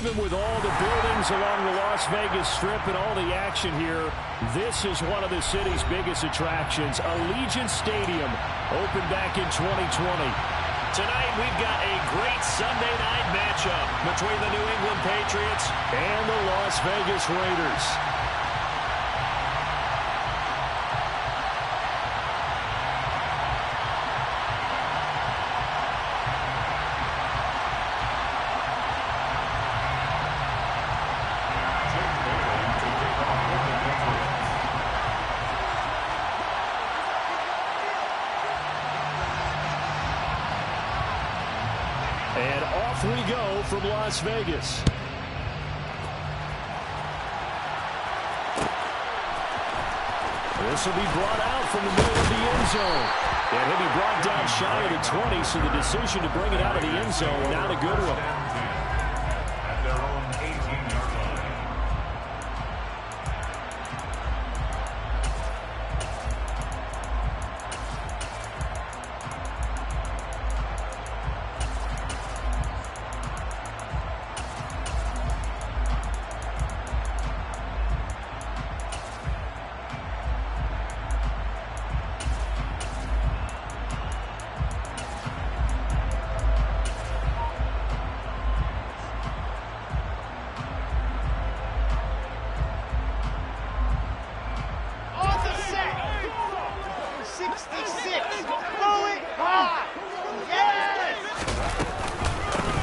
even with all the buildings along the Las Vegas Strip and all the action here, this is one of the city's biggest attractions. Allegiant Stadium opened back in 2020. Tonight, we've got a great Sunday night matchup between the New England Patriots and the Las Vegas Raiders. And off we go from Las Vegas. This will be brought out from the middle of the end zone. And he'll be brought down shy of the 20, so the decision to bring it out of the end zone, not a good one. At their own 18-yard line.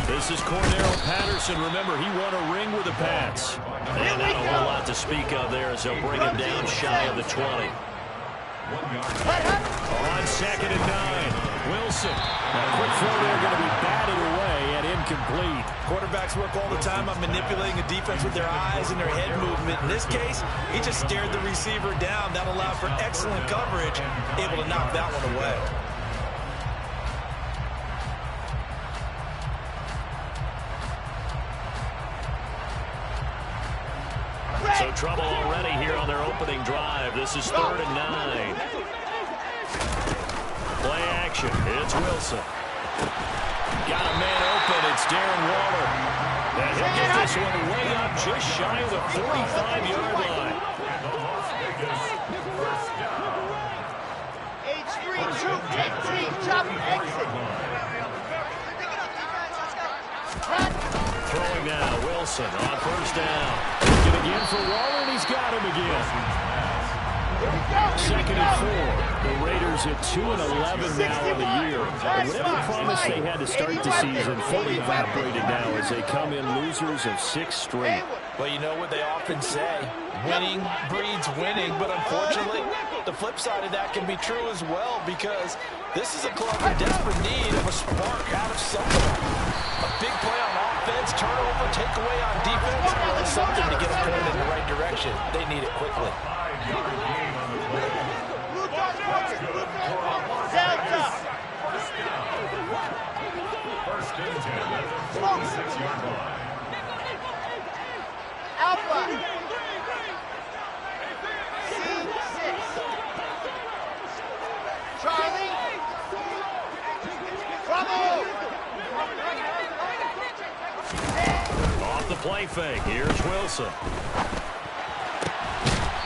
This is Cordero Patterson. Remember, he won a ring with the Pats. And not a whole lot to speak of there as they'll bring him down shy of the 20. On 2nd and 9, Wilson. A quick throw there, going to be batted away and incomplete. Quarterbacks work all the time on manipulating a defense with their eyes and their head movement. In this case, he just stared the receiver down. That allowed for excellent coverage, able to knock that one away. So trouble already here on their opening drive. This is 3rd and 9. Play action. It's Wilson. Got a man open. It's Darren Waller. And he'll get this one way up just shy of the 45-yard line. Throwing now, Wilson on 1st down. Looking again for Waller, and he's got him again. 2nd and 4. The Raiders at 2-11 now on the year. And whatever promise they had to start the season fully evaporated now as they come in losers of 6 straight. Well, you know what they often say, winning breeds winning, but unfortunately, the flip side of that can be true as well, because this is a club in desperate need of a spark out of somewhere. A big play on offense, turnover, takeaway on defense, something to get them going in the right direction. They need it quickly. First and 10 at the 46-yard line. Alpha. C6. Charlie. Trouble. Off the play fake. Here's Wilson.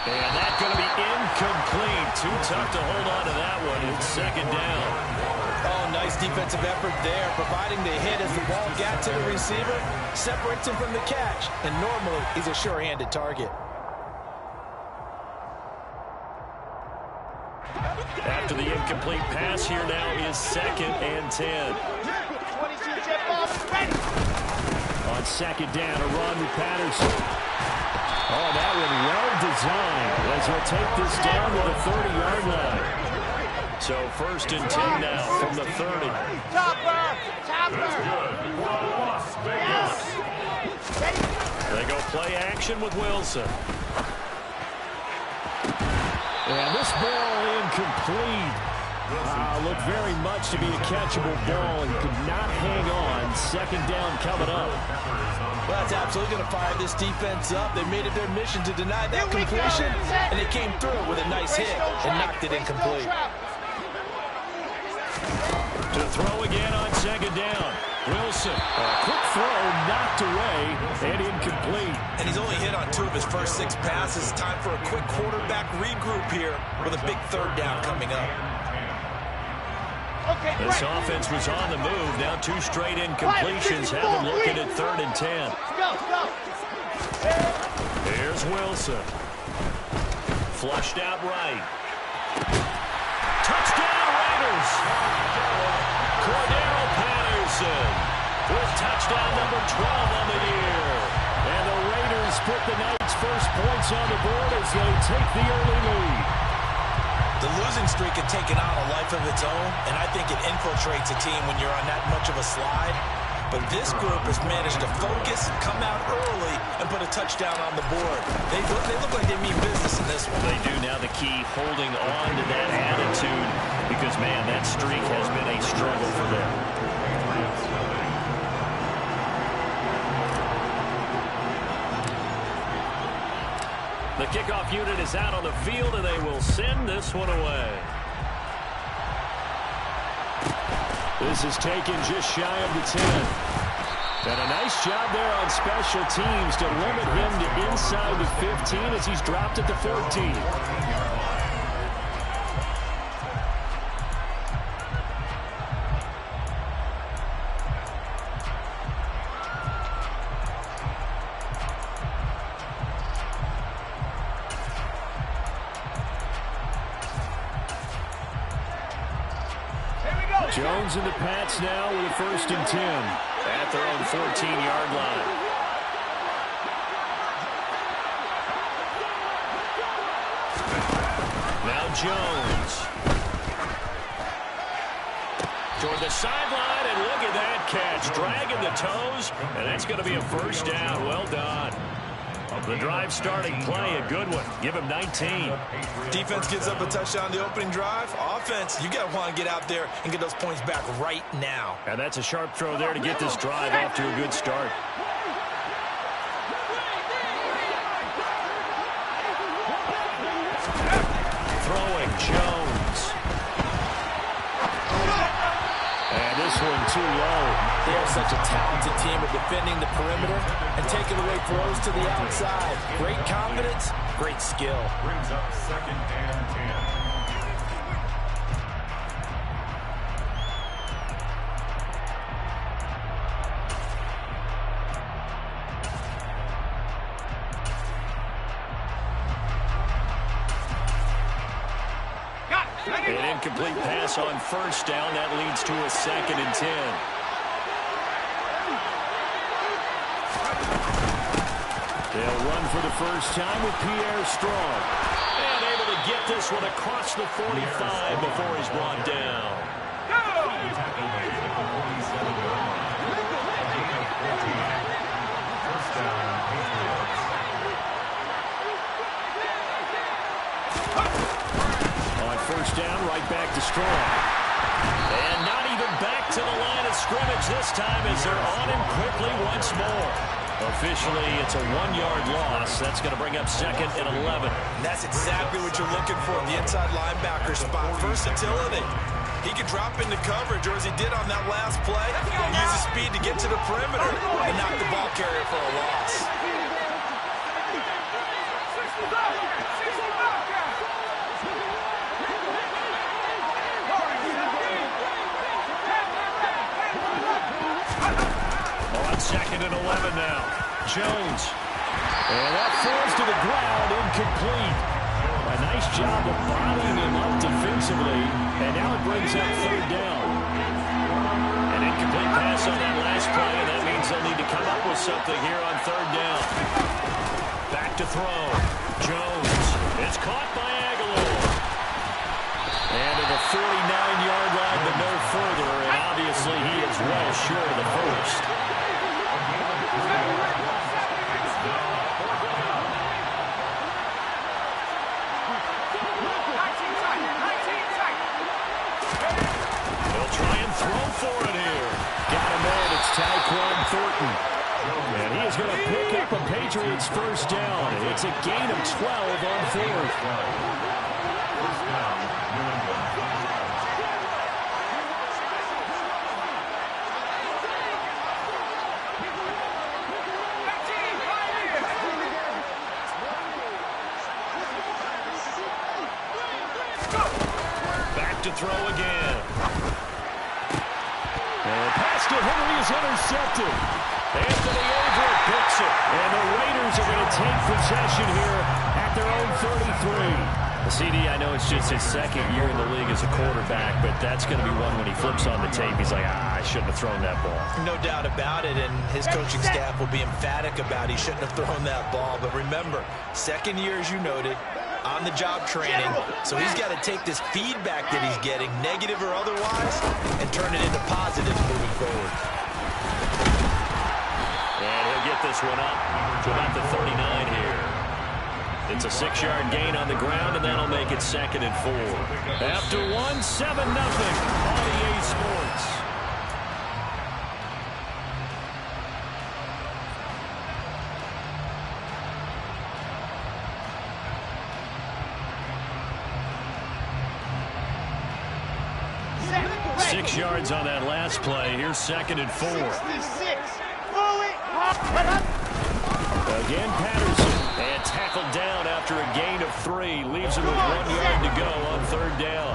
And that's going to be incomplete. Too tough to hold on to that one. It's 2nd down. Oh, nice defensive effort there, providing the hit as the ball got to the receiver, separates him from the catch, and normally he's a sure-handed target. After the incomplete pass, here now is 2nd and 10. 22 jet ball ready. On 2nd down, a run with Patterson. Oh, that one well designed as he'll take this down to the 30-yard line. So 1st and 10 now from the 30. Topper. Yes. They go play action with Wilson. And this ball incomplete. Looked very much to be a catchable ball and could not hang on. 2nd down coming up. Well, that's absolutely going to fire this defense up. They made it their mission to deny that completion, and it came through with a nice hit and knocked it incomplete. To throw again on 2nd down. Wilson, a quick throw knocked away and incomplete. And he's only hit on 2 of his first 6 passes. Time for a quick quarterback regroup here with a big 3rd down coming up. This offense was on the move. Now 2 straight incompletions have them looking at 3rd and 10. Go. Here's Wilson. Flushed out right. Touchdown Raiders. Cordero Patterson with touchdown number 12 on the year. And the Raiders put the night's first points on the board as they take the early lead. The losing streak had taken on a life of its own, and I think it infiltrates a team when you're on that much of a slide. But this group has managed to focus, come out early, and put a touchdown on the board. They look like they mean business in this one. They do. Now the key, holding on to that attitude, because, man, that streak has been a struggle for them. The kickoff unit is out on the field, and they will send this one away. This is taken just shy of the 10. And a nice job there on special teams to limit him to inside the 15 as he's dropped at the 14. Jones and the Pats now with a 1st and 10 at their own 14-yard line. Now Jones. Toward the sideline, and look at that catch. Dragging the toes, and that's going to be a 1st down. Well done. The drive starting play, a good one. Give him 19. Defense gives up a touchdown the opening drive. Offense, you got to want to get out there and get those points back right now. And that's a sharp throw there to get this drive off to a good start. Throwing Jones. And this one too low. They are such a talented team at defending the perimeter and taking away throws to the outside. Great confidence, great skill. Brings up 2nd and 10. An incomplete pass on 1st down. That leads to a 2nd and 10. They'll run for the first time with Pierre Strong. And able to get this one across the 45 before he's brought down. On 1st down, right back to Strong. And not even back to the line of scrimmage this time as they're on him quickly once more. Officially, it's a 1-yard loss. That's going to bring up 2nd and 11. And that's exactly what you're looking for in the inside linebacker spot. Versatility. He can drop into coverage, or as he did on that last play, use his speed to get to the perimeter and knock the ball carrier for a loss. On 2nd and 11 now. Jones. And that falls to the ground, incomplete. A nice job of bodying him up defensively. And now it brings up 3rd down. An incomplete pass on that last play, and that means they'll need to come up with something here on 3rd down. Back to throw. Jones. It's caught by Aguilar. And to the 49-yard line, but no further. And obviously he is well short of the 1st. For it here. Got him in. It's Tyquan Thornton. And he is going to pick up a Patriots 1st down. It's a gain of 12 on 4th. Back to throw again. And pass to Henry is intercepted. Anthony Averett picks it. And the Raiders are going to take possession here at their own 33. CD, I know it's just his second year in the league as a quarterback, but that's going to be one when he flips on the tape. He's like, I shouldn't have thrown that ball. No doubt about it, and his coaching staff will be emphatic about he shouldn't have thrown that ball. But remember, second year, as you noted, on-the-job training, so he's got to take this feedback that he's getting, negative or otherwise, and turn it into positives moving forward. And he'll get this one up to about the 39 here. It's a 6-yard gain on the ground, and that'll make it 2nd and 4. After 1, 7-0 on EA Sports. Set. 6 yards on that last play. Here's 2nd and 4. 66. Fully up. Again, Patterson. And tackled down after a gain of 3. Leaves him with 1 yard to go on 3rd down.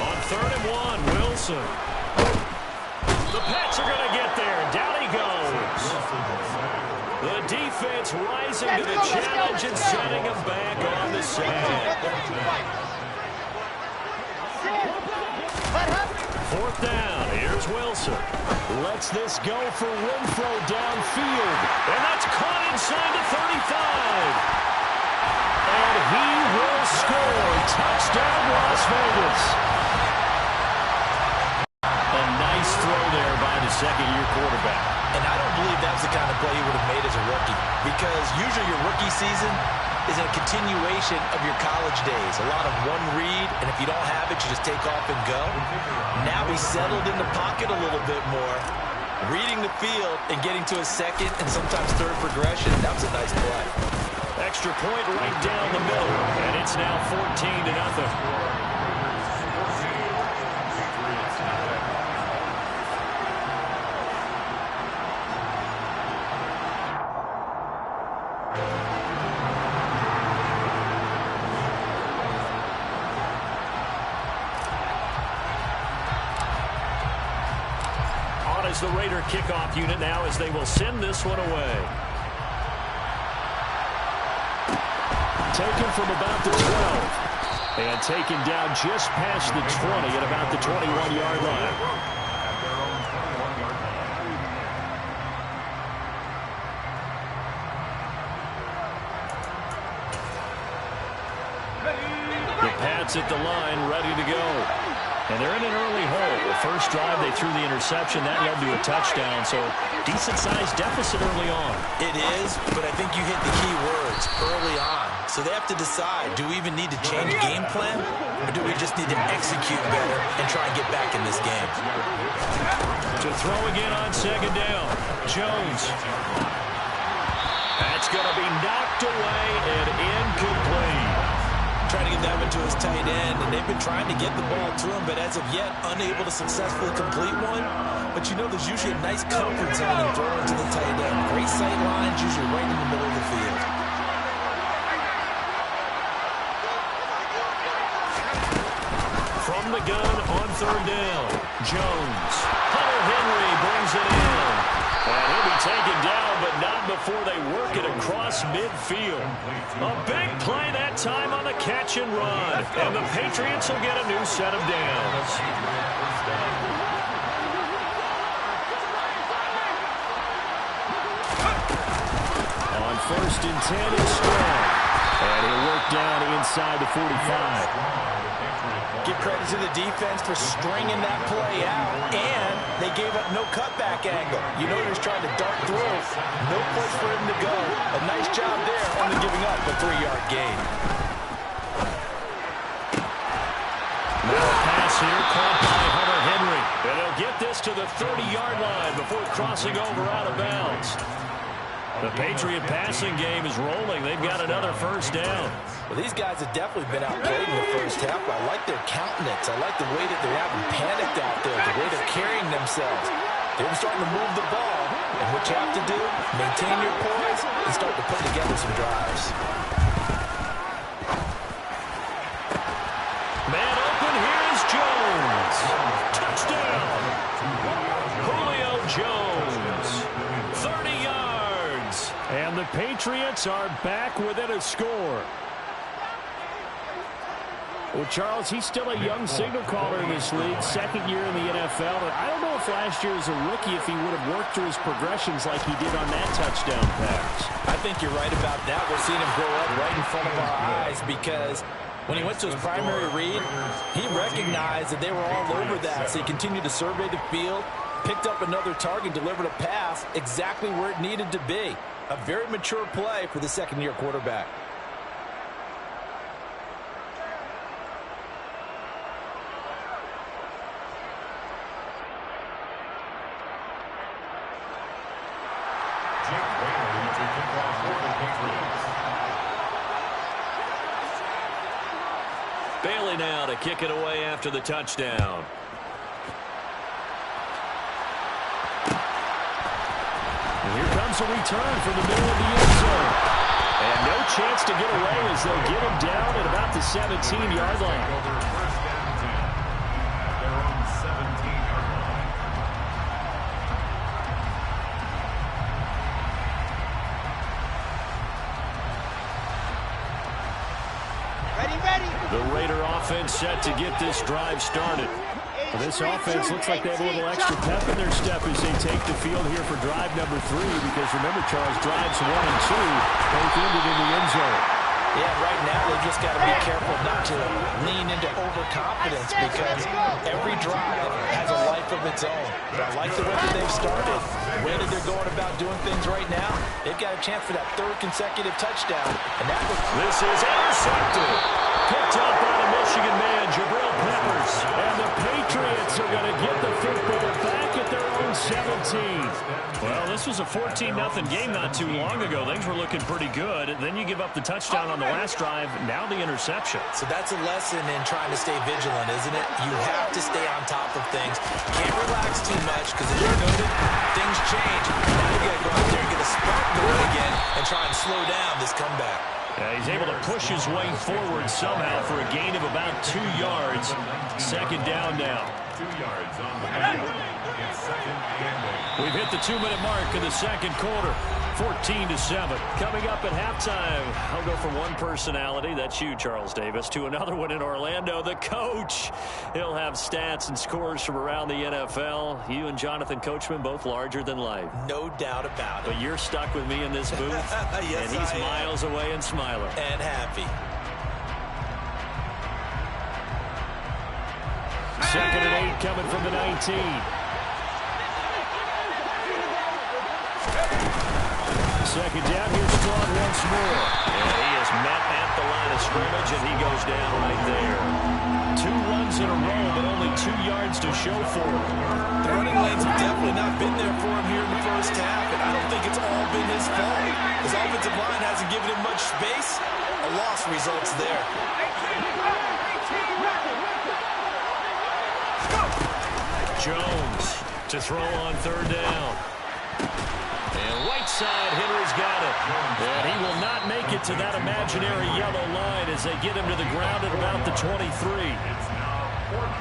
On 3rd and 1, Wilson. The Pats are going to get there. Down he goes. The defense rising to the challenge and setting him back on the sand. 4th down. Here's Wilson. Lets this go for Renfro downfield. And that's caught inside the 35. And he will score. Touchdown, Las Vegas. A nice throw there by the second-year quarterback. And I don't believe that was the kind of play he would have made as a rookie, because usually your rookie season is a continuation of your college days. A lot of one read, and if you don't have it, you just take off and go. Now he's settled in the pocket a little bit more, reading the field and getting to a second and sometimes third progression. That was a nice play. Extra point right down the middle, and it's now 14-0. Is the Raider kickoff unit now as they will send this one away. Taken from about the 12 and taken down just past the 20 at about the 21-yard line. The Pats at the line, ready to go. And they're in an early hole. The first drive, they threw the interception. That led to a touchdown, so decent-sized deficit early on. It is, but I think you hit the key words, early on. So they have to decide, do we even need to change game plan, or do we just need to execute better and try and get back in this game? To throw again on 2nd down, Jones. That's going to be knocked away and incomplete. Trying to get that one to his tight end, and they've been trying to get the ball to him, but as of yet, unable to successfully complete one. But you know, there's usually a nice comfort zone in throwing to the tight end. Great sight lines, usually right in the middle of the field. From the gun on 3rd down, Jones. Hunter Henry brings it in. And he'll be taken down, but not before they work it across midfield. A big play that time on the catch and run. And the Patriots will get a new set of downs. On 1st and 10, it's Strong. And he'll work down inside the 45. Give credit to the defense for stringing that play out, and they gave up no cutback angle. You know he was trying to dart through. No place for him to go. A nice job there, only giving up a 3-yard gain. Now a pass here caught by Hunter Henry. And he'll get this to the 30-yard line before crossing over out of bounds. The Patriot passing game is rolling. They've got another 1st down. Well, these guys have definitely been outplayed in the first half. I like their countenance. I like the way that they're having panicked out there, the way they're carrying themselves. They're starting to move the ball. And what you have to do, maintain your poise and start to put together some drives. Jones. 30 yards. And the Patriots are back within a score. Well, Charles, he's still a young signal caller in this league, second year in the NFL. And I don't know if last year as a rookie, if he would have worked through his progressions like he did on that touchdown pass. I think you're right about that. We're seeing him grow up right in front of our eyes because when he went to his primary read, he recognized that they were all over that. So he continued to survey the field, picked up another target, delivered a pass exactly where it needed to be. A very mature play for the second-year quarterback. Bailey now to kick it away after the touchdown. And here comes a return from the middle of the end zone. And no chance to get away as they'll get him down at about the 17-yard line. The Raider offense set to get this drive started. Well, this offense looks like they have a little extra pep in their step as they take the field here for drive number 3. Because remember, Charles, drives 1 and 2 both ended in the end zone. Yeah, right now they've just got to be careful not to lean into overconfidence because every drive has a life of its own. But I like the way that they've started. The way that they're going about doing things right now, they've got a chance for that 3rd consecutive touchdown. And that looks... This is intercepted. Picked up by the Michigan man, Jabril Peppers. And the Patriots are going to get the football back at their own 17. Well, this was a 14-0 game not too long ago. Things were looking pretty good. Then you give up the touchdown on the last drive. Now the interception. So that's a lesson in trying to stay vigilant, isn't it? You have to stay on top of things. Can't relax too much because, as you noted, things change. Now you got to go out there and get a spark going again and try and slow down this comeback. Yeah, he's able to push his way forward somehow for a gain of about 2 yards. Second down now. 2 yards on the field. It's second and 8. We've hit the 2-minute mark in the second quarter. 14-7. Coming up at halftime, I'll go from one personality, that's you, Charles Davis, to another one in Orlando, the coach. He'll have stats and scores from around the NFL. You and Jonathan Coachman, both larger than life. No doubt about it. But you're stuck with me in this booth, yes, and he's miles away and smiling. And happy. Second and 8 coming from the 19. Second down, here's Strong once more. And he is met at the line of scrimmage, and he goes down right there. 2 runs in a row, but only 2 yards to show for it. The running lanes have definitely not been there for him here in the first half, and I don't think it's all been his fault. His offensive line hasn't given him much space. A loss results there. Jones to throw on 3rd down. And Whiteside, Henry's got it. And he will not make it to that imaginary yellow line as they get him to the ground at about the 23.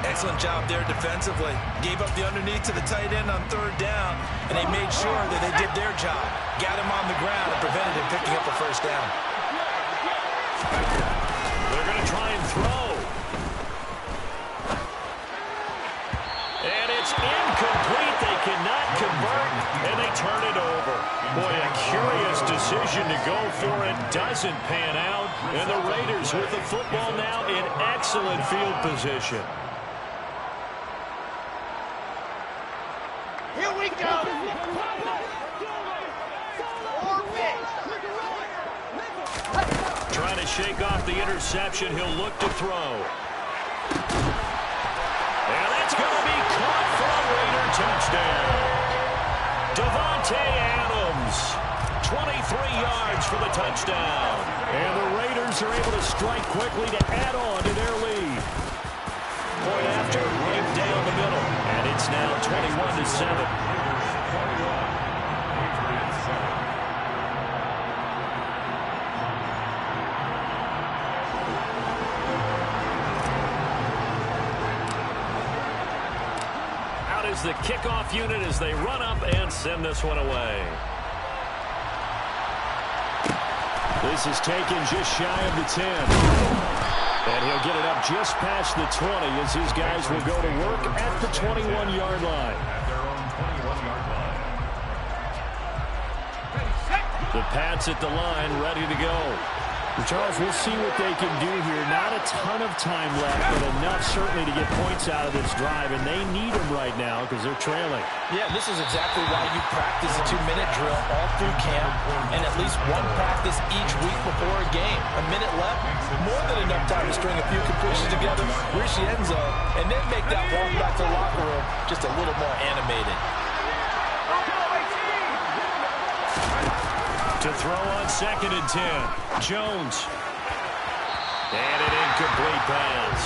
Excellent job there defensively. Gave up the underneath to the tight end on 3rd down, and they made sure that they did their job. Got him on the ground and prevented him picking up a 1st down. They're going to try and throw. And it's incomplete. They cannot convert, and they turn it over. Boy, a curious decision to go for it. Doesn't pan out. And the Raiders with the football now in excellent field position. Here we go. Trying to shake off the interception. He'll look to throw. And that's going to be caught for a Raider touchdown. Davante Adams, 23 yards for the touchdown. And the Raiders are able to strike quickly to add on to their lead. Point after, right down the middle. And it's now 21-7. is the kickoff unit as they run up and send this one away. This is taken just shy of the 10. And he'll get it up just past the 20 as his guys will go to work at the 21-yard line. At their own 21-yard line. The Pats at the line, ready to go. Charles, we'll see what they can do here. Not a ton of time left, but enough certainly to get points out of this drive, and they need them right now because they're trailing. Yeah, this is exactly why you practice a 2-minute drill all through camp and at least one practice each week before a game. A minute left, more than enough time to string a few completions together, reach the end zone, and then make that walk back to the locker room just a little more animated. To throw on 2nd and 10. Jones. And an incomplete pass.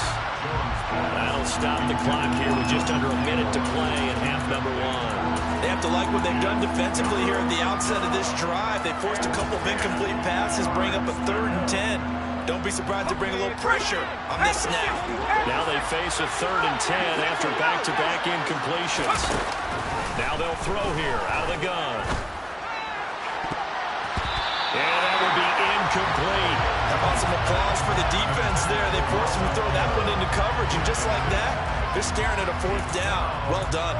That'll stop the clock here with just under a minute to play in half number 1. They have to like what they've done defensively here at the outset of this drive. They forced a couple of incomplete passes, bring up a 3rd and 10. Don't be surprised to bring a little pressure on this snap. Now they face a 3rd and 10 after back-to-back incompletions. Now they'll throw here out of the gun. And that will be incomplete. How about some applause for the defense there? They forced him to throw that one into coverage, and just like that, they're staring at a 4th down. Well done.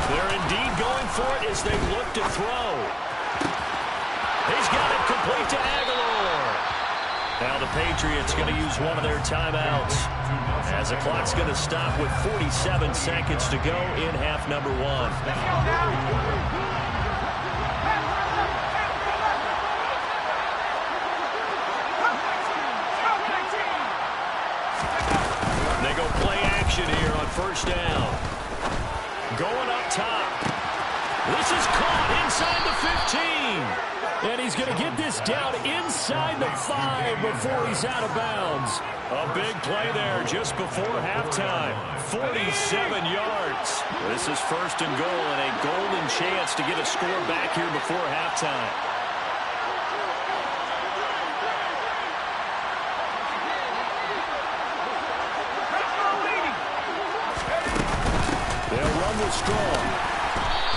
They're indeed going for it as they look to throw. He's got it complete to Aguilar. Now the Patriots going to use one of their timeouts as the clock's going to stop with 47 seconds to go in half number 1. They go play action here on 1st down. Going up top. This is caught inside the 15. And he's going to get this down inside the 5 before he's out of bounds. A big play there just before halftime. 47 yards. This is 1st and goal and a golden chance to get a score back here before halftime. They'll run with Strong.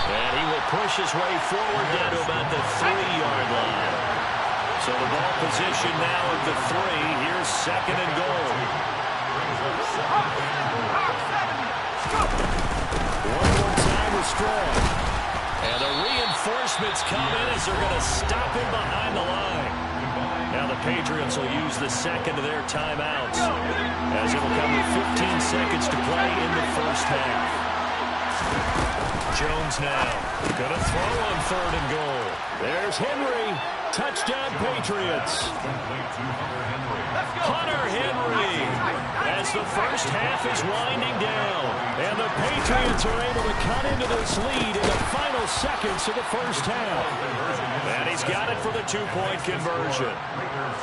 And he will push his way forward down to about the 3-yard line. So the ball position now at the 3. Here's 2nd and goal. One more time with Strong. And the reinforcements come in as they're going to stop him behind the line. Now the Patriots will use the 2nd of their timeouts as it will come with 15 seconds to play in the 1st half. Jones now going to throw on 3rd and goal. There's Henry. Touchdown, Patriots. Hunter Henry as the 1st half is winding down. And the Patriots are able to cut into this lead in the final seconds of the 1st half. And he's got it for the 2-point conversion.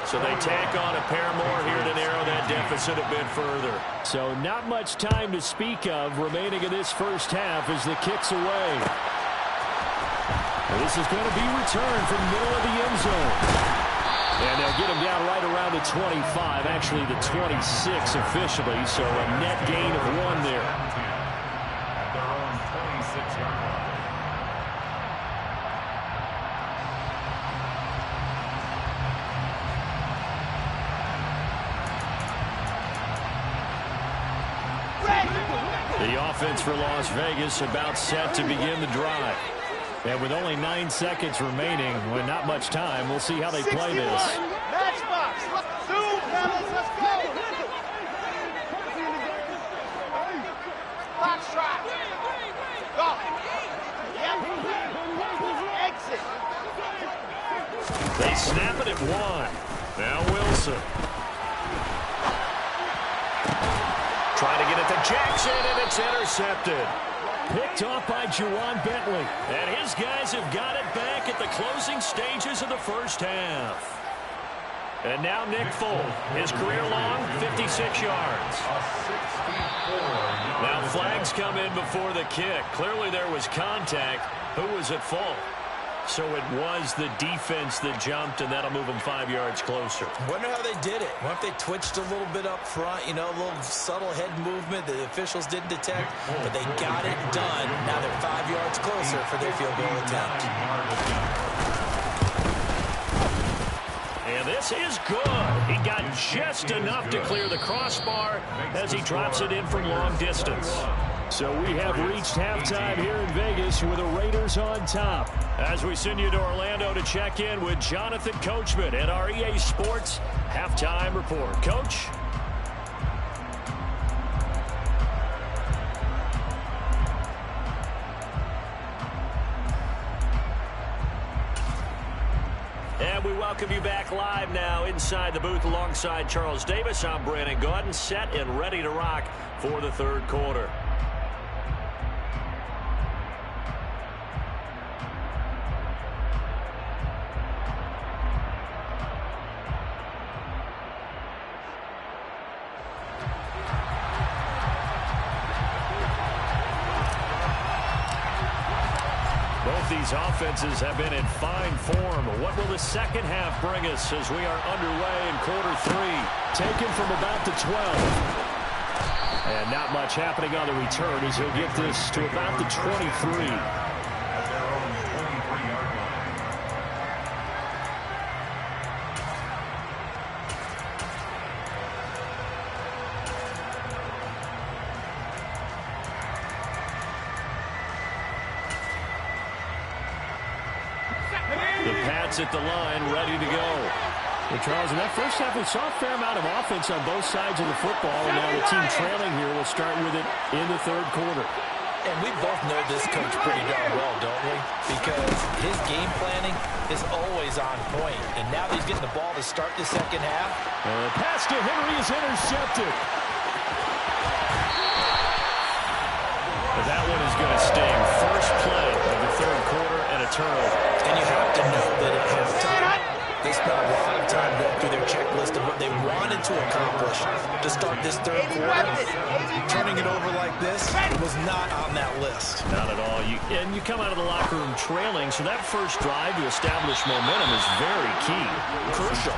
So they tack on a pair more here to narrow that deficit a bit further. So not much time to speak of remaining in this 1st half as the kick's away. This is going to be returned from the middle of the end zone. And they'll get him down right around the 25, actually the 26 officially, so a net gain of 1 there. At their own 26-yard line. The offense for Las Vegas about set to begin the drive. And with only 9 seconds remaining, with not much time, we'll see how they play this. Matchbox. Zoom, fellas. Let's go. Box trot. Go. Yep. Exit. They snap it at 1. Now Wilson. Trying to get it to Jackson, and it's intercepted. Picked off by Juwan Bentley. And his guys have got it back at the closing stages of the 1st half. And now Nick Folk, his career long, 56 yards. Now flags come in before the kick. Clearly there was contact. Who was at fault? So it was the defense that jumped, and that'll move them 5 yards closer. Wonder how they did it. What if they twitched a little bit up front, a little subtle head movement that the officials didn't detect, but they got it done. Now they're 5 yards closer for their field goal attempt. And this is good. He got just enough to clear the crossbar as he drops it in from long distance. So we have reached halftime here in Vegas with the Raiders on top. As we send you to Orlando to check in with Jonathan Coachman at our EA Sports Halftime Report. Coach? And we welcome you back live now inside the booth alongside Charles Davis. I'm Brandon Gaudin, set and ready to rock for the third quarter. These offenses have been in fine form. What will the second half bring us as we are underway in quarter three? Taken from about the 12. And not much happening on the return as he'll get this to about the 23. At the line, ready to go. Well, Charles, in that first half, we saw a fair amount of offense on both sides of the football, and now the team trailing here will start with it in the third quarter. And we both know this coach pretty darn well, don't we? Because his game planning is always on point. And now that he's getting the ball to start the second half. The pass to Henry is intercepted. But that one is going to sting. First play of the third quarter and a turnover. And you have to know that at halftime, they spent a lot of time going through their checklist of what they wanted to accomplish to start this third quarter. Turning it over like this was not on that list. Not at all. And you come out of the locker room trailing, so that first drive to establish momentum is very key. Crucial.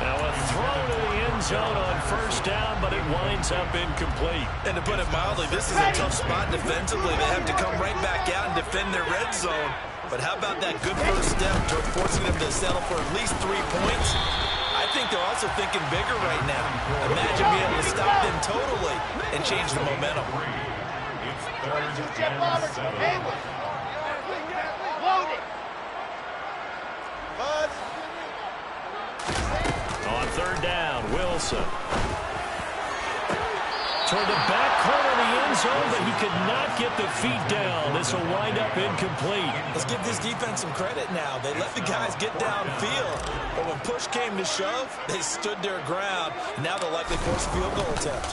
Now a throw to the end zone on first down, but it winds up incomplete. And to put it mildly, this is a tough spot defensively. They have to come right back out and defend their red zone. But how about that good first step toward forcing them to settle for at least 3 points? I think they're also thinking bigger right now. Imagine being able to stop them totally and change the momentum. On third down, Wilson. Toward the back corner of the end zone, but he could not get the feet down. This will wind up incomplete. Let's give this defense some credit now. They let the guys get downfield, but when push came to shove, they stood their ground. Now they'll likely force a field goal attempt.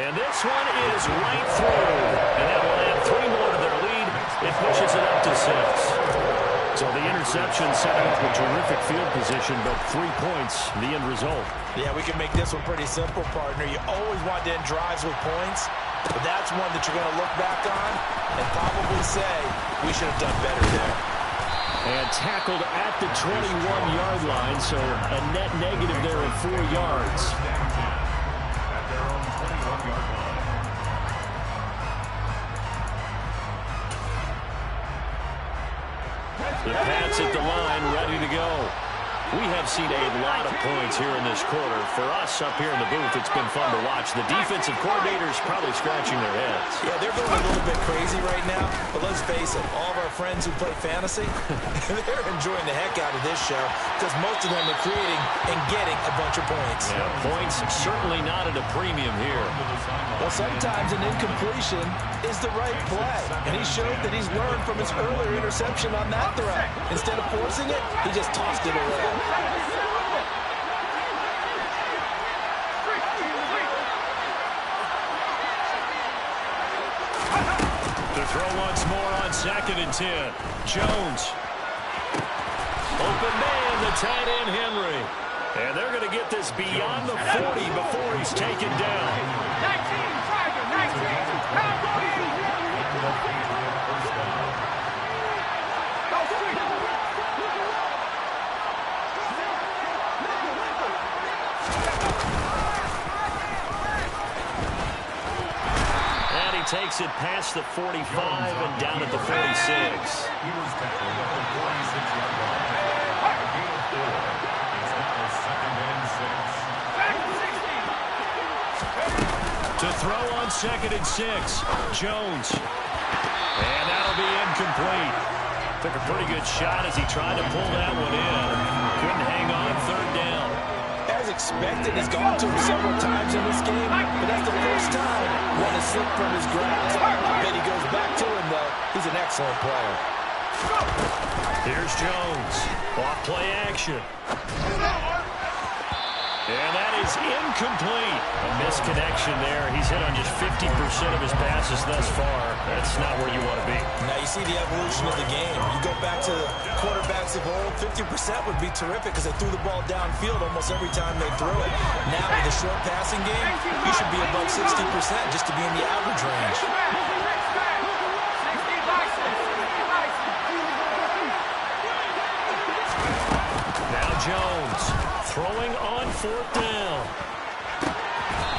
And this one is right through. And that will add 3 more to their lead. It pushes it up to 6. So the interception setting up a terrific field position, but 3 points, the end result. Yeah, we can make this one pretty simple, partner. You always want to end drives with points, but that's one that you're going to look back on and probably say, we should have done better there. And tackled at the 21-yard line, so a net negative there of 4 yards. The Pats at the line, ready to go. We have seen a lot of points here in this quarter. For us up here in the booth, it's been fun to watch. The defensive coordinators probably scratching their heads. Yeah, they're going a little bit crazy right now, but let's face it, all of our friends who play fantasy, they're enjoying the heck out of this show because most of them are creating and getting a bunch of points. Yeah, points certainly not at a premium here. Well, sometimes an incompletion is the right play, and he showed that he's learned from his earlier interception on that throw. Instead of forcing it, he just tossed it away. To throw once more on 2nd and 10. Jones. Open man, the tight end, Henry. And they're going to get this beyond the 40 before he's taken down. 19, takes it past the 45 and down at the 46. He was tackled at the 46-yard line. A gain of 4. It's now 2nd and 6. To throw on 2nd and 6, Jones. And that'll be incomplete. Took a pretty good shot as he tried to pull that one in. Couldn't hang on 3rd down. As expected, he's gone to him several times in this game, but that's the first time one has slipped from his grasp. I bet he goes back to him, though. He's an excellent player. Here's Jones. Off play action. And that is incomplete. A misconnection there. He's hit on just 50% of his passes thus far. That's not where you want to be. Now you see the evolution of the game. You go back to quarterbacks of old, 50% would be terrific because they threw the ball downfield almost every time they threw it. Now with the short passing game, you should be above 60% just to be in the average range. Now Jones throwing on 4th down.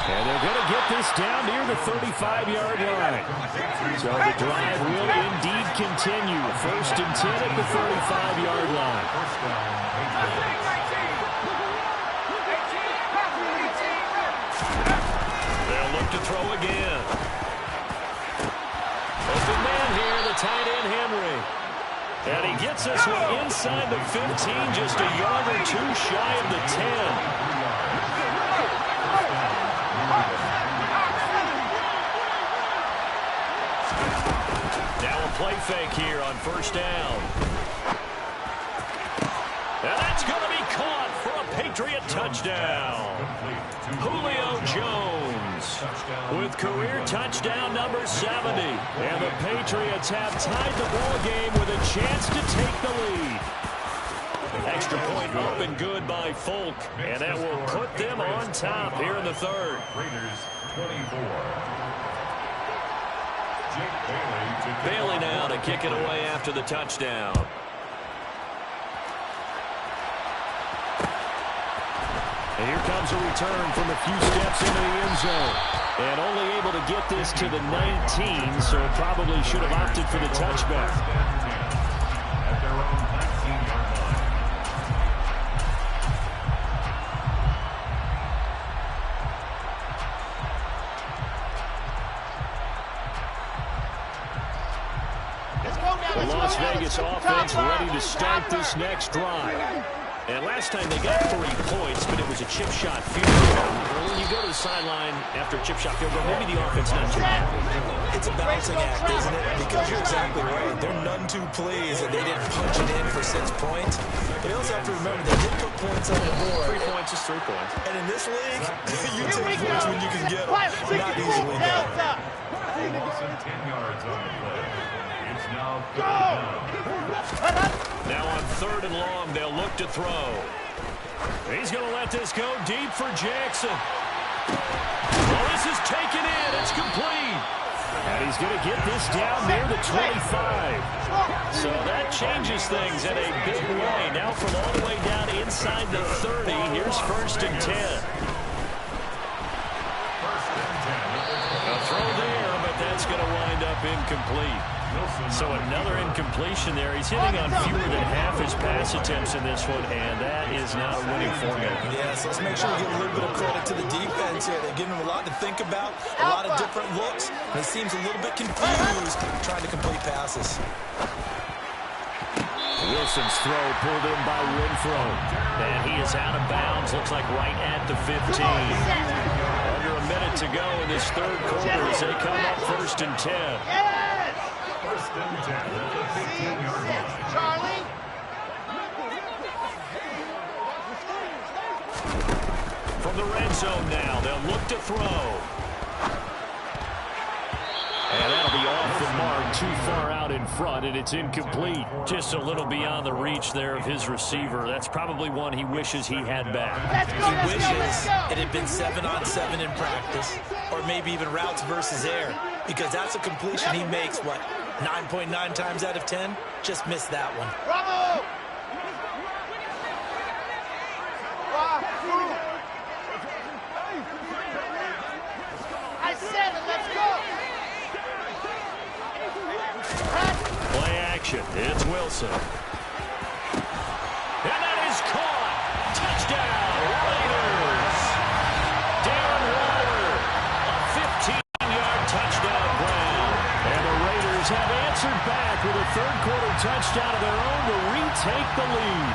And they're going to get this down near the 35-yard line. So the drive will indeed continue. 1st and 10 at the 35-yard line. They'll look to throw again. Open man here, the tight end Henry. And he gets this one inside the 15, just a yard or 2 shy of the 10. Now a play fake here on 1st down. And that's going to be caught for a Patriot touchdown. Julio Jones with career touchdown number 70. And the Patriots have tied the ball game with a chance to take the lead. Extra point up and good by Folk. And that will put them on top here in the 3rd. Raiders 24. Bailey now to kick it away after the touchdown. And here comes a return from a few steps into the end zone. And only able to get this to the 19, so probably should have opted for the touchback. At their own 19-yard line. The Las Vegas offense ready to start this next drive. And last time they got 3 points, but it was a chip shot field goal. When you go to the sideline after a chip shot field goal, maybe the offense not too happy. It's a balancing act, isn't it? Because you're exactly right. They're none too pleased that they didn't punch it in for 6 points. But you also have to remember they did put points on the board. 3 points is 3 points. And in this league, you take points when you can get them. Not easily done. Loss of 10 yards on the play. It's now 3rd down. Now on 3rd and long, they'll look to throw. He's going to let this go deep for Jackson. Well, this is taken in. It's complete. And he's going to get this down near the 25. So that changes things in a big way. Now from all the way down inside the 30, here's 1st and 10. A throw there, but that's going to wind up incomplete. So another incompletion there. He's hitting on fewer than half his pass attempts in this one, and that is not a winning formula. Yes, let's make sure we give a little bit of credit to the defense here. They're giving him a lot to think about, a lot of different looks, and he seems a little bit confused trying to complete passes. Wilson's throw pulled in by Renfro, and he is out of bounds. Looks like right at the 15. Under a minute to go in this 3rd quarter as they come up 1st and 10. 1st and 10 at the 15-yard line. Charlie. From the red zone now, they'll look to throw. And that'll be off the mark, too far out in front, and it's incomplete. Just a little beyond the reach there of his receiver. That's probably one he wishes he had back. He wishes it had been 7-on-7 in practice, or maybe even routes versus air, because that's a completion he makes, what, 9.9 times out of 10? Just missed that one. Bravo! I said it, let's go! Wilson. And that is caught. Touchdown, Raiders. Darren Waller, a 15-yard touchdown grab. And the Raiders have answered back with a third-quarter touchdown of their own to retake the lead.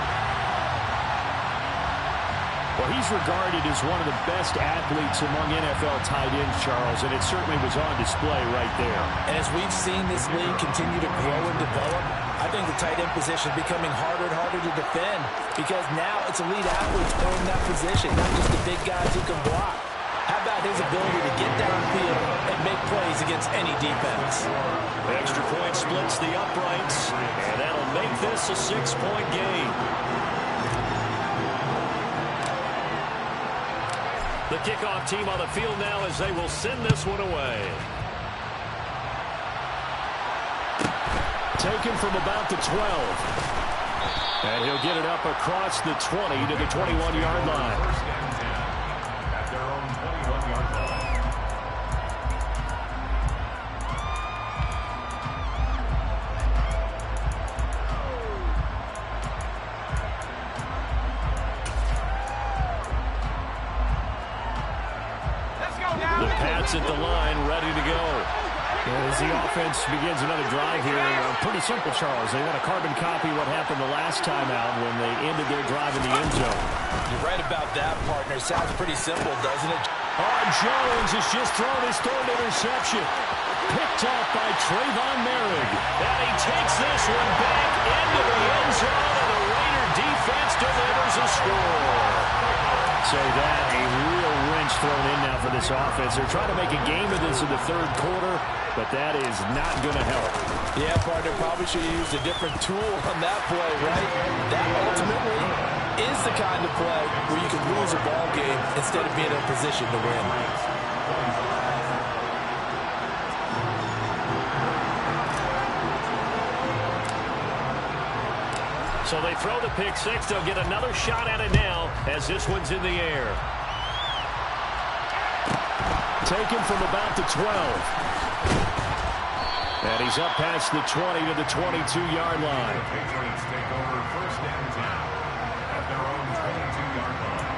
Well, he's regarded as one of the best athletes among NFL tight ends, Charles, and it certainly was on display right there. And as we've seen this league continue to grow and develop, I think the tight end position is becoming harder and harder to defend because now it's elite athletes playing that position, not just the big guys who can block. How about his ability to get downfield and make plays against any defense? Extra point splits the uprights, and that'll make this a 6-point game. The kickoff team on the field now as they will send this one away. Taken from about the 12. And he'll get it up across the 20 to the 21-yard line. First and 10 at their own 21-yard line. The Pats at the line, ready to go. As the offense begins another drive here, pretty simple, Charles. They want to carbon copy what happened the last time out when they ended their drive in the end zone. You're right about that, partner. Sounds pretty simple, doesn't it? Jones has just thrown his third interception. Picked off by Trayvon Merrick. And he takes this one back into the end zone, and the Raider defense delivers a score. So that a real wrench thrown in now for this offense. They're trying to make a game of this in the third quarter, but that is not going to help. Yeah, partner, probably should have used a different tool on that play, right? That ultimately is the kind of play where you can lose a ball game instead of being in a position to win. So they throw the pick six. They'll get another shot at it now as this one's in the air. Taken from about the 12. And he's up past the 20 to the 22-yard line. The Patriots take over first and 10 at their own 22-yard line.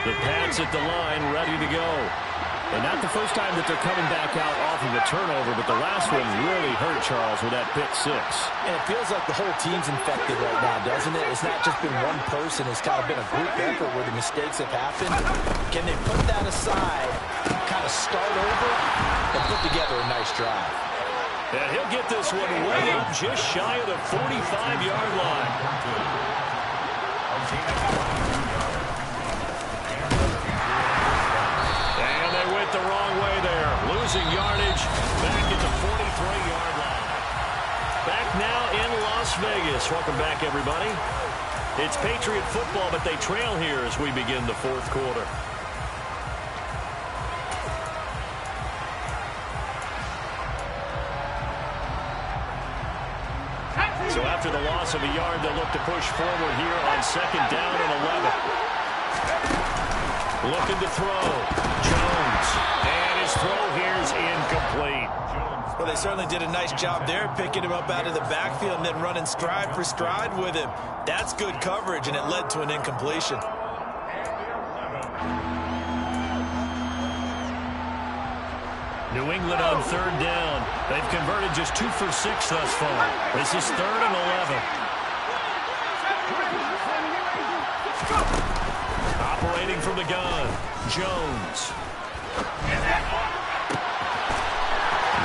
The Pats at the line, ready to go. And not the first time that they're coming back out off of a turnover, but the last one really hurt, Charles, with that pick six. And it feels like the whole team's infected right now, doesn't it? It's not just been one person. It's kind of been a group effort where the mistakes have happened. Can they put that aside, kind of start over, and put together a nice drive? And he'll get this one way up just shy of the 45-yard line. And they went the wrong way there. Losing yardage back at the 43-yard line. Back now in Las Vegas. Welcome back, everybody. It's Patriot football, but they trail here as we begin the fourth quarter. So after the loss of a yard, they'll look to push forward here on second down and 11. Looking to throw. Jones. And his throw here is incomplete. Well, they certainly did a nice job there, picking him up out of the backfield and then running stride for stride with him. That's good coverage, and it led to an incompletion. New England on third down. They've converted just 2 for 6 thus far. This is third and 11. Operating from the gun, Jones.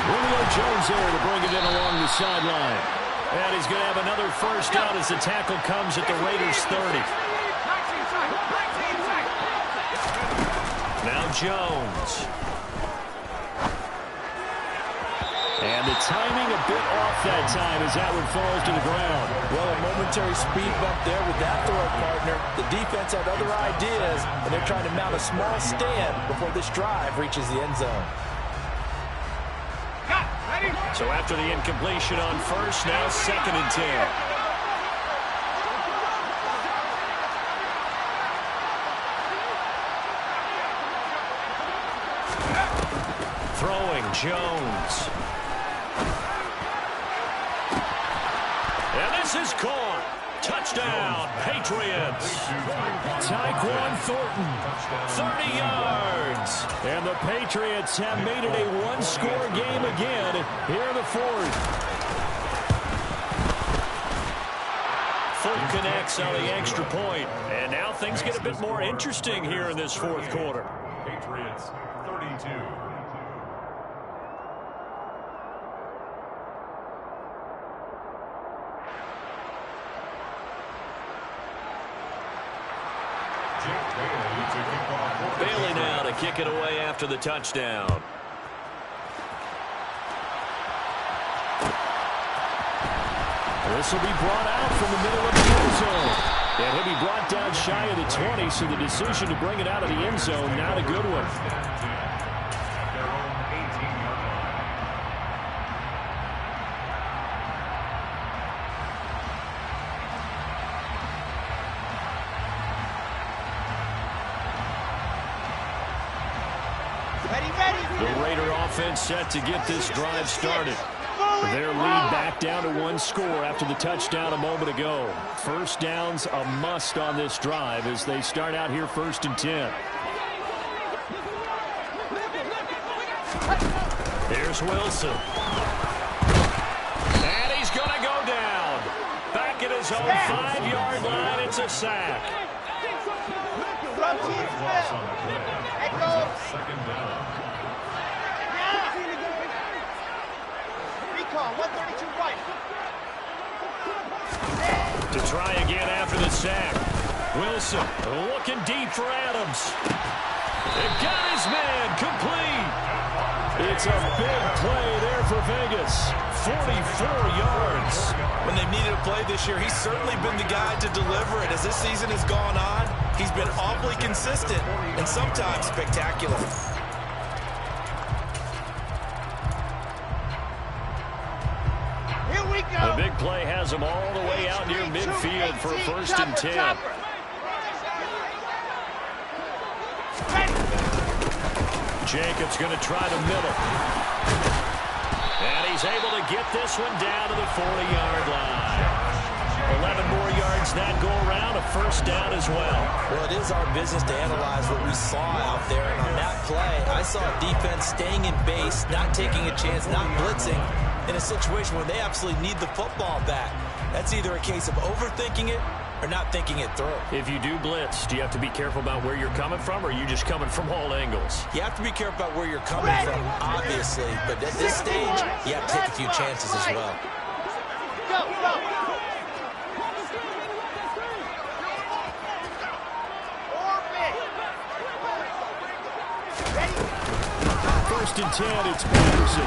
Julio Jones there to bring it in along the sideline. And he's going to have another first down as the tackle comes at the Raiders' 30. Now Jones. And the timing a bit off that time as that one falls to the ground. Well, a momentary speed bump there with that throw, partner. The defense had other ideas, and they're trying to mount a small stand before this drive reaches the end zone. So after the incompletion on first, now second and 10. Throwing, Jones. And this is caught. Touchdown, Patriots. Tyquan Thornton. 30 yards. And the Patriots have made it a one-score game again here in the fourth. Fulton connects on the extra point. And now things get a bit more interesting here in this fourth quarter. Patriots 32. Bailey now to kick it away after the touchdown. This will be brought out from the middle of the end zone. And he'll be brought down shy of the 20, so the decision to bring it out of the end zone, not a good one. The Raider offense set to get this drive started. Their lead back down to one score after the touchdown a moment ago. First down's a must on this drive as they start out here 1st and 10. Here's Wilson. And he's going to go down. Back at his own 5-yard line, it's a sack. Second down. 132 right. To try again after the sack. Wilson looking deep for Adams. It got his man complete. It's a big play there for Vegas. 44 yards. When they've needed a play this year, he's certainly been the guy to deliver it. As this season has gone on, he's been awfully consistent and sometimes spectacular. The big play has him all the way out near midfield for 1st and 10. Jacobs going to try the middle. And he's able to get this one down to the 40-yard line. 11 more yards that go around, a first down as well. Well, it is our business to analyze what we saw out there. And on that play, I saw defense staying in base, not taking a chance, not blitzing, in a situation where they absolutely need the football back. That's either a case of overthinking it or not thinking it through. If you do blitz, do you have to be careful about where you're coming from, or are you just coming from all angles? You have to be careful about where you're coming from, obviously. But at this stage, you have to take a few chances as well. Go, go. 1st and 10, it's Peterson.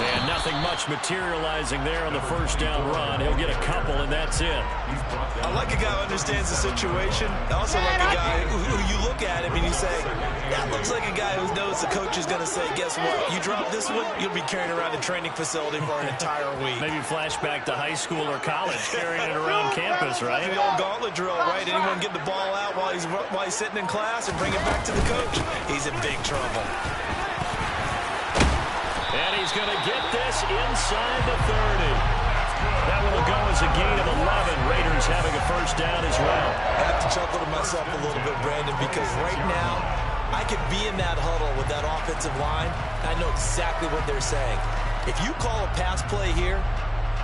And nothing much materializing there on the first down run. He'll get a couple, and that's it. I like a guy who understands the situation. I also like a guy who you look at him and you say, that looks like a guy who knows the coach is going to say, guess what? You drop this one, you'll be carrying around the training facility for an entire week. Maybe flashback to high school or college, carrying it around campus, right? The old gauntlet drill, right? Anyone get the ball out while he's sitting in class and bring it back to the coach? He's in big trouble. And he's going to get this inside the 30. That one will go as a gain of 11. Raiders having a first down as well. I have to chuckle to myself a little bit, Brandon, because right now I could be in that huddle with that offensive line. I know exactly what they're saying. If you call a pass play here,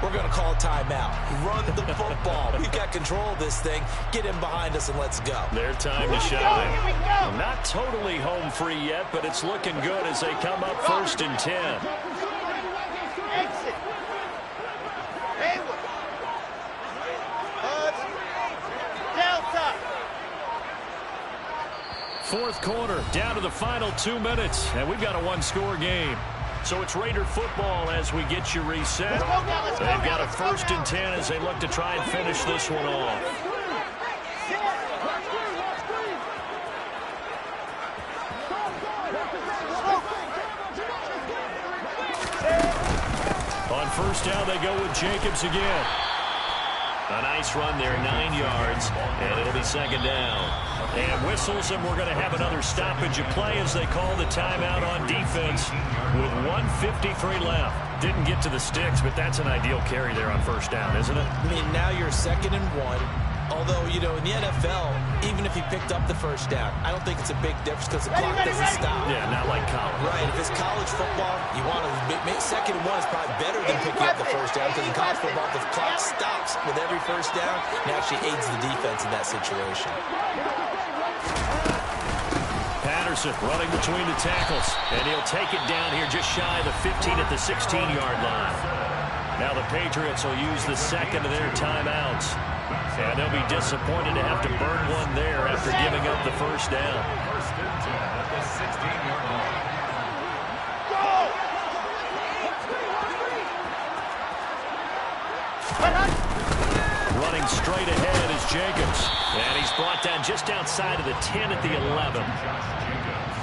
we're going to call a timeout. Run the football. We've got control of this thing. Get in behind us and let's go. Their time to shine. Not totally home free yet, but it's looking good as they come up 1st and 10. Exit. Haywood. Delta. Fourth quarter, down to the final 2 minutes, and we've got a one-score game. So it's Raider football as we get you reset. They've got a 1st and 10 as they look to try and finish this one off. On first down, they go with Jacobs again. A nice run there, 9 yards, and it'll be second down. And whistles, and we're going to have another stoppage of play as they call the timeout on defense with 1:53 left. Didn't get to the sticks, but that's an ideal carry there on first down, isn't it? I mean, now you're 2nd and 1. Although, you know, in the NFL, even if he picked up the first down, I don't think it's a big difference because the clock doesn't stop. Yeah, not like college. Right. If it's college football, you want to make 2nd and 1 is probably better than picking up the first down because in college football, the clock stops with every first down and actually aids the defense in that situation. Patterson running between the tackles, and he'll take it down here just shy of the 15 at the 16-yard line. Now the Patriots will use the second of their timeouts. And they'll be disappointed to have to burn one there after giving up the first down. First and 10 at the 16-yard line. Running straight ahead is Jacobs. And he's brought down just outside of the 10 at the 11.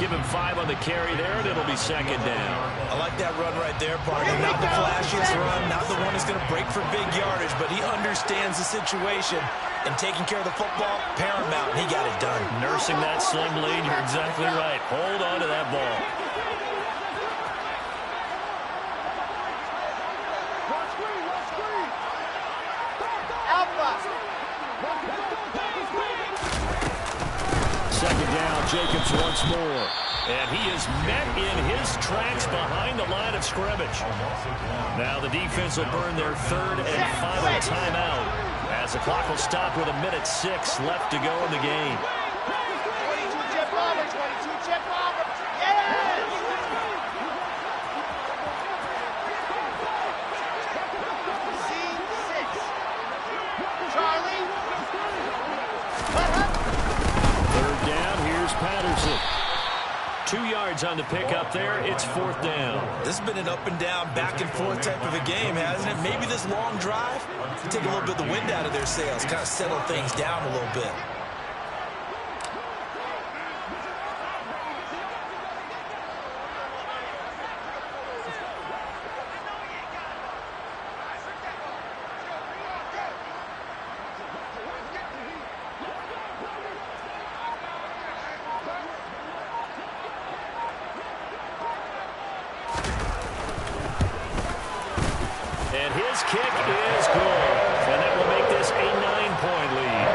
Give him 5 on the carry there, and it'll be second down. I like that run right there, partner. Not the flashiest run, not the one that's going to break for big yardage, but he understands the situation, and taking care of the football, paramount, and he got it done. Nursing that slim lead, you're exactly right. Hold on to that ball. Second down, Jacobs once more. And he is met in his tracks behind the line of scrimmage. Now the defense will burn their 3rd and final timeout as the clock will stop with 1:06 left to go in the game. 22 jet bomber, 22 jet bomber. Yes! C6. Charlie. 3rd down, here's Patterson. 2 yards on the pickup there. It's 4th down. This has been an up and down, back and forth type of a game, hasn't it? Maybe this long drive will take a little bit of the wind out of their sails, kind of settle things down a little bit. And his kick is good. And that will make this a 9-point lead.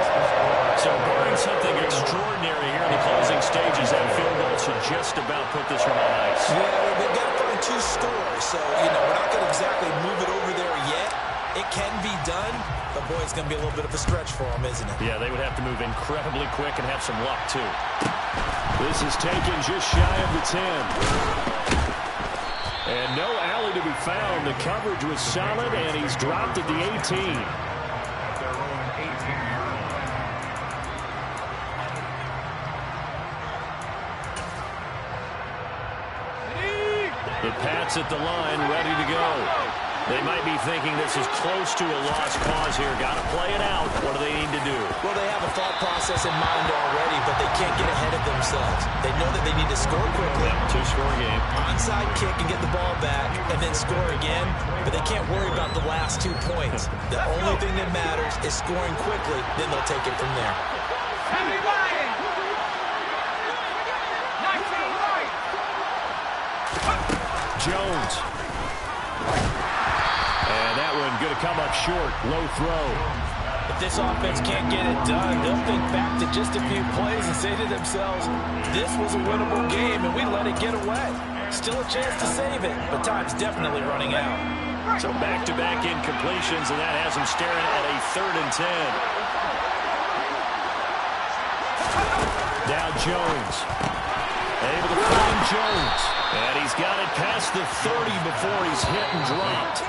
So barring something extraordinary here in the closing stages, that field goal should just about put this one on ice. Yeah, they've got to find 2 scores, so, you know, we're not going to exactly move it over there yet. It can be done, but, boy, it's going to be a little bit of a stretch for them, isn't it? Yeah, they would have to move incredibly quick and have some luck, too. This is taken just shy of the 10. And no alley to be found. The coverage was solid, and he's dropped at the 18. At their own 18-yard line. The Pats at the line, ready to go. They might be thinking this is close to a lost cause here. Got to play it out. What do they need to do? Well, they have a thought process in mind already, but they can't get ahead of themselves. They know that they need to score quickly. 2-score game. Onside kick and get the ball back and then score again, but they can't worry about the last 2 points. The only thing that matters is scoring quickly, then they'll take it from there. Jones. And that one going to come up short. Low throw. If this offense can't get it done, they'll think back to just a few plays and say to themselves, this was a winnable game and we let it get away. Still a chance to save it, but time's definitely running out. So back-to-back incompletions, and that has him staring at a 3rd and 10. Now Jones. Able to find Jones. And he's got it past the 30 before he's hit and dropped.